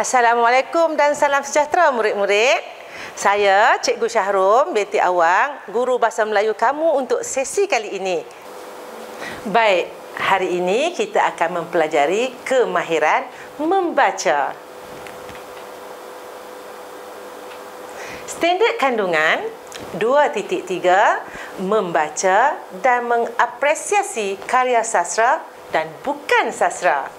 Assalamualaikum dan salam sejahtera murid-murid. Saya Cikgu Syahrum binti Awang, guru Bahasa Melayu kamu untuk sesi kali ini. Baik, hari ini kita akan mempelajari kemahiran membaca. Standard kandungan 2.3 membaca dan mengapresiasi karya sastra dan bukan sastra.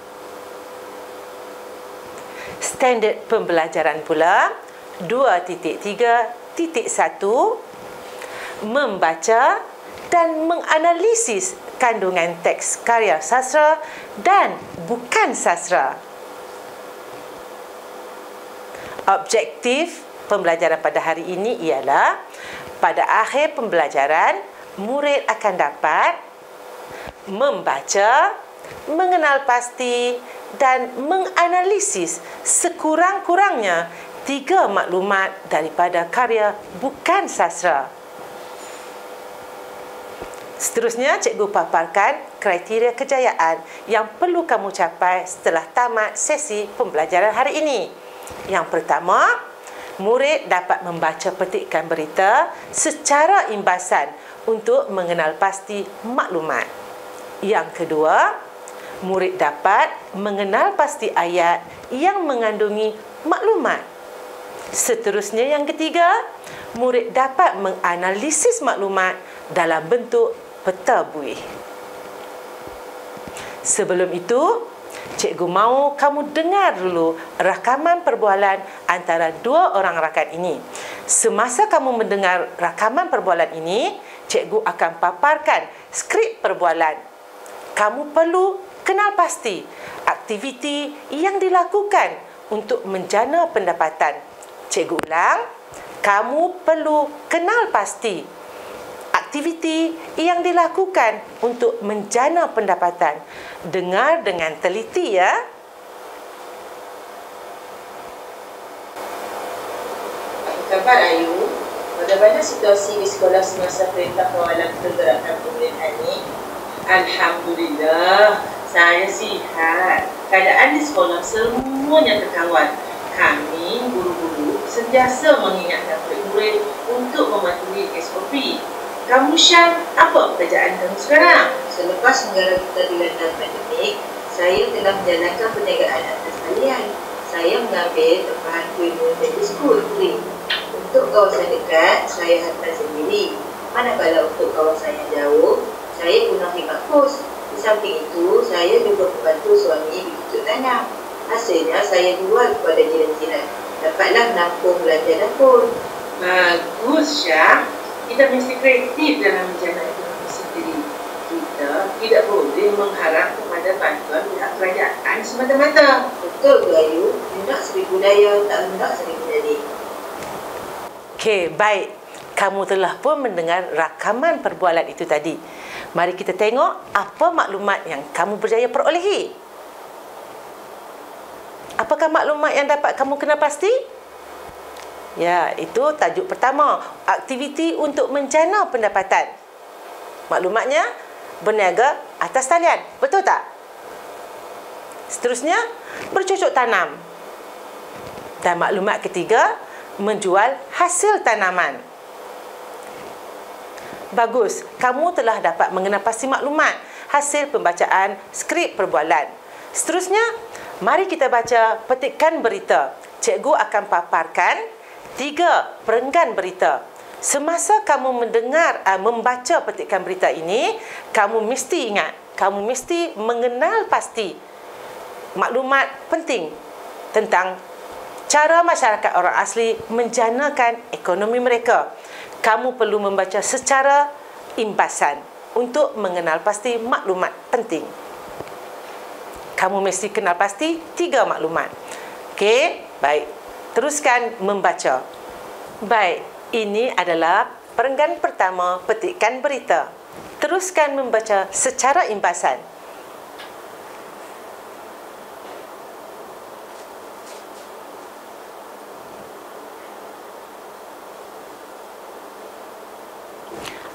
Standard pembelajaran pula 2.3.1 membaca dan menganalisis kandungan teks karya sastra dan bukan sastra. Objektif pembelajaran pada hari ini ialah pada akhir pembelajaran murid akan dapat membaca, mengenal pasti dan menganalisis sekurang-kurangnya 3 maklumat daripada karya bukan sastra. Seterusnya, cikgu paparkan kriteria kejayaan yang perlu kamu capai setelah tamat sesi pembelajaran hari ini. Yang pertama, murid dapat membaca petikan berita secara imbasan untuk mengenal pasti maklumat. Yang kedua, murid dapat mengenal pasti ayat yang mengandungi maklumat. Seterusnya, yang ketiga, murid dapat menganalisis maklumat dalam bentuk peta buih. Sebelum itu, cikgu mahu kamu dengar dulu rakaman perbualan antara 2 orang rakan ini. Semasa kamu mendengar rakaman perbualan ini, cikgu akan paparkan skrip perbualan. Kamu perlu kenal pasti aktiviti yang dilakukan untuk menjana pendapatan. Cikgu ulang, kamu perlu kenal pasti aktiviti yang dilakukan untuk menjana pendapatan. Dengar dengan teliti ya. Apa khabar Ayu? Bagaimana situasi di sekolah semasa perintah kawalan pergerakan pemerintahan ini? Alhamdulillah, saya sihat. Keadaan di sekolah semuanya terkawal. Kami, guru-guru, sentiasa mengingatkan murid-murid untuk mematuhi SOP. Kamu Syah, apa pekerjaan kamu sekarang? Selepas negara kita dilanda pandemik, saya telah menjalankan perniagaan atas talian. Saya mengambil tempahan kuih menjadi school free. Untuk kawasan dekat, saya hantar sendiri. Manakala untuk kawasan yang jauh, saya guna khidmat kos. Di samping itu, saya juga membantu suami bercucuk tanam. Hasilnya, saya jual kepada jiran-jiran. Dapatlah menampung belanja dapur. Bagus Syah. Kita mesti kreatif dalam menjana ekonomi sendiri. Kita tidak boleh mengharap kepada bantuan pihak kerajaan semata-mata. Betul ke Ayu? Hendak seribu daya, tak hendak seribu jadi. Okey, baik. Kamu telah pun mendengar rakaman perbualan itu tadi. Mari kita tengok apa maklumat yang kamu berjaya perolehi. Apakah maklumat yang dapat kamu kenal pasti? Ya, itu tajuk pertama, aktiviti untuk menjana pendapatan. Maklumatnya, berniaga atas talian. Betul tak? Seterusnya, bercocok tanam. Dan maklumat ketiga, menjual hasil tanaman. Bagus, kamu telah dapat mengenal pasti maklumat hasil pembacaan skrip perbualan. Seterusnya, mari kita baca petikan berita. Cikgu akan paparkan 3 perenggan berita. Semasa kamu membaca petikan berita ini, kamu mesti ingat, kamu mesti mengenal pasti maklumat penting tentang cara masyarakat orang asli menjanakan ekonomi mereka. Kamu perlu membaca secara imbasan untuk mengenal pasti maklumat penting. Kamu mesti kenal pasti 3 maklumat. Okey, Baik, teruskan membaca. Baik, ini adalah perenggan pertama petikan berita. Teruskan membaca secara imbasan.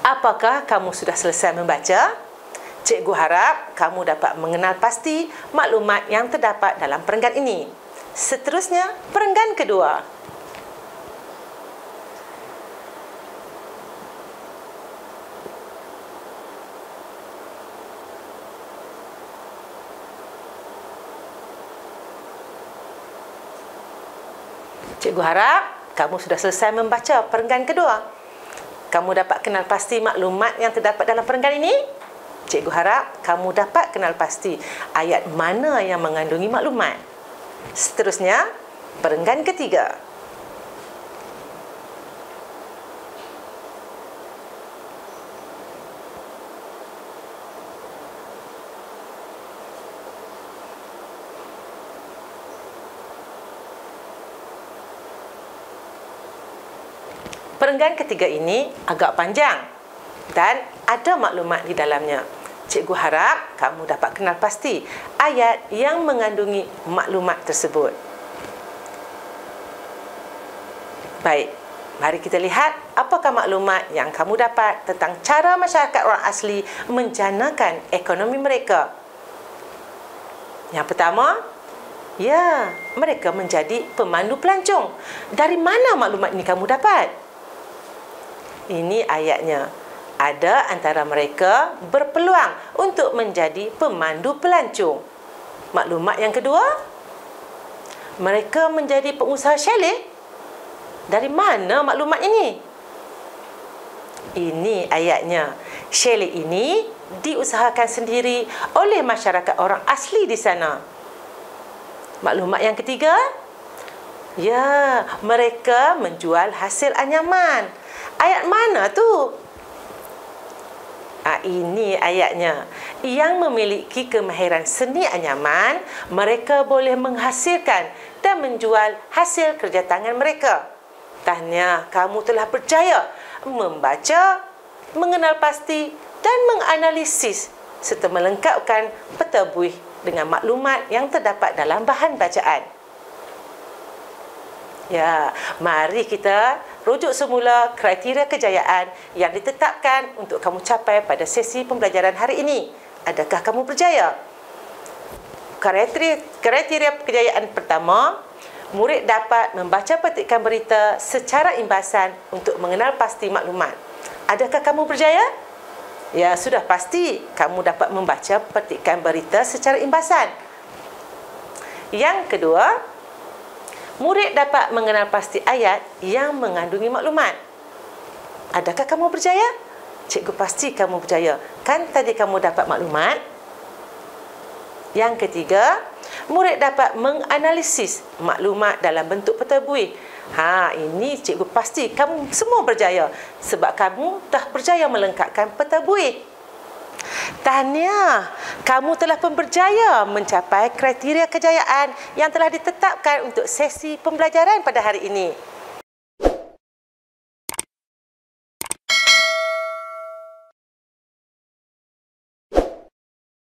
Apakah kamu sudah selesai membaca? Cikgu harap kamu dapat mengenal pasti maklumat yang terdapat dalam perenggan ini. Seterusnya, perenggan kedua. Cikgu harap kamu sudah selesai membaca perenggan kedua. Kamu dapat kenal pasti maklumat yang terdapat dalam perenggan ini? Cikgu harap kamu dapat kenal pasti ayat mana yang mengandungi maklumat. Seterusnya, perenggan ketiga. Perenggan ketiga ini agak panjang dan ada maklumat di dalamnya. Cikgu harap kamu dapat kenal pasti ayat yang mengandungi maklumat tersebut. Baik, mari kita lihat apakah maklumat yang kamu dapat tentang cara masyarakat orang asli menjanakan ekonomi mereka. Yang pertama, ya, mereka menjadi pemandu pelancong. Dari mana maklumat ini kamu dapat? Ini ayatnya. Ada antara mereka berpeluang untuk menjadi pemandu pelancong. Maklumat yang kedua, mereka menjadi pengusaha chalet. Dari mana maklumat ini? Ini ayatnya. Chalet ini diusahakan sendiri oleh masyarakat orang asli di sana. Maklumat yang ketiga, ya, mereka menjual hasil anyaman. Ayat mana tu? Ini ayatnya. Yang memiliki kemahiran seni anyaman, mereka boleh menghasilkan dan menjual hasil kerja tangan mereka. Tahniah, kamu telah berjaya membaca, mengenal pasti dan menganalisis serta melengkapkan peta buih dengan maklumat yang terdapat dalam bahan bacaan. Ya, mari kita rujuk semula kriteria kejayaan yang ditetapkan untuk kamu capai pada sesi pembelajaran hari ini. Adakah kamu berjaya? Kriteria kejayaan pertama, murid dapat membaca petikan berita secara imbasan untuk mengenal pasti maklumat. Adakah kamu berjaya? Ya, sudah pasti kamu dapat membaca petikan berita secara imbasan. Yang kedua, murid dapat mengenal pasti ayat yang mengandungi maklumat. Adakah kamu berjaya? Cikgu pasti kamu berjaya. Kan tadi kamu dapat maklumat. Yang ketiga, murid dapat menganalisis maklumat dalam bentuk peta buih. Ini cikgu pasti kamu semua berjaya sebab kamu dah berjaya melengkapkan peta buih. Tahniah, kamu telah pun berjaya mencapai kriteria kejayaan yang telah ditetapkan untuk sesi pembelajaran pada hari ini.